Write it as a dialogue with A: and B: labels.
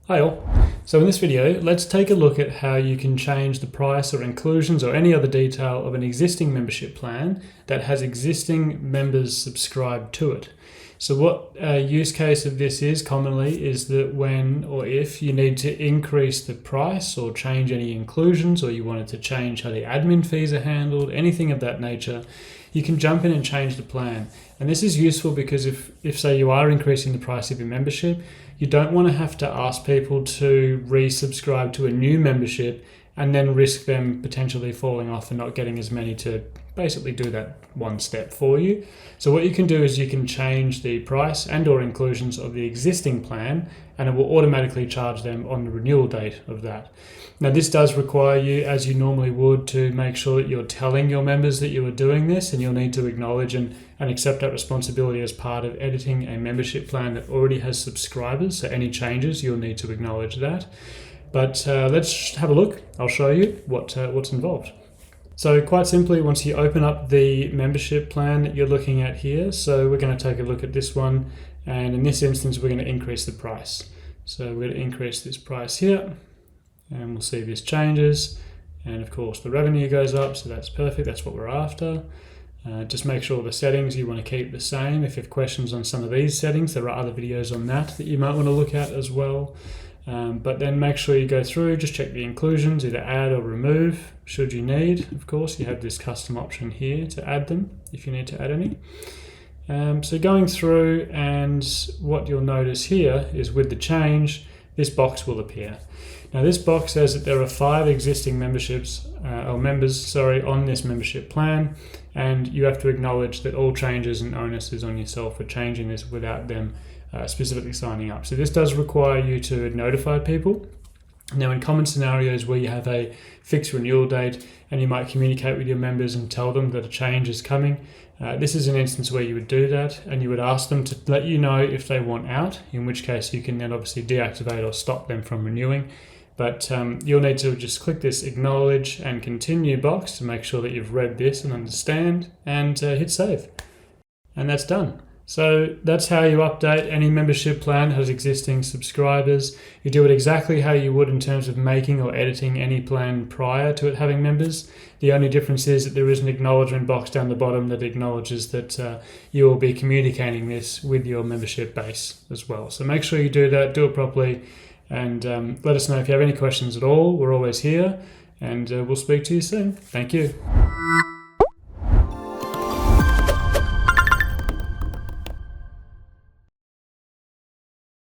A: Hi all. So in this video, let's take a look at how you can change the price or inclusions or any other detail of an existing membership plan that has existing members subscribed to it. So what a use case of this is commonly is that when or if you need to increase the price or change any inclusions, or you wanted to change how the admin fees are handled, anything of that nature, you can jump in and change the plan. And this is useful because if say you are increasing the price of your membership, you don't want to have to ask people to resubscribe to a new membership and then risk them potentially falling off and not getting as many to basically do that one step for you. So what you can do is you can change the price and or inclusions of the existing plan, and it will automatically charge them on the renewal date of that. Now this does require you, as you normally would, to make sure that you're telling your members that you are doing this, and you'll need to acknowledge and accept that responsibility as part of editing a membership plan that already has subscribers. So any changes, you'll need to acknowledge that. But let's have a look. I'll show you what's involved. So quite simply, once you open up the membership plan that you're looking at here, so we're going to take a look at this one, and in this instance we're going to increase the price. So we're going to increase this price here, and we'll see this changes, and of course the revenue goes up, so that's perfect, that's what we're after. Just make sure the settings you want to keep the same. If you have questions on some of these settings, there are other videos on that you might want to look at as well. But then make sure you go through, just check the inclusions, either add or remove should you need. Of course, you have this custom option here to add them if you need to add any. So going through, and what you'll notice here is with the change, this box will appear. Now this box says that there are 5 existing members on this membership plan, and you have to acknowledge that all changes and onus is on yourself for changing this without them specifically signing up. So this does require you to notify people. Now in common scenarios where you have a fixed renewal date and you might communicate with your members and tell them that a change is coming, this is an instance where you would do that, and you would ask them to let you know if they want out, in which case you can then obviously deactivate or stop them from renewing. But you'll need to just click this acknowledge and continue box to make sure that you've read this and understand, and hit save. And that's done. So that's how you update any membership plan that has existing subscribers. You do it exactly how you would in terms of making or editing any plan prior to it having members. The only difference is that there is an acknowledgement box down the bottom that acknowledges that you will be communicating this with your membership base as well. So make sure you do that, do it properly, and let us know if you have any questions at all. We're always here, and we'll speak to you soon. Thank you.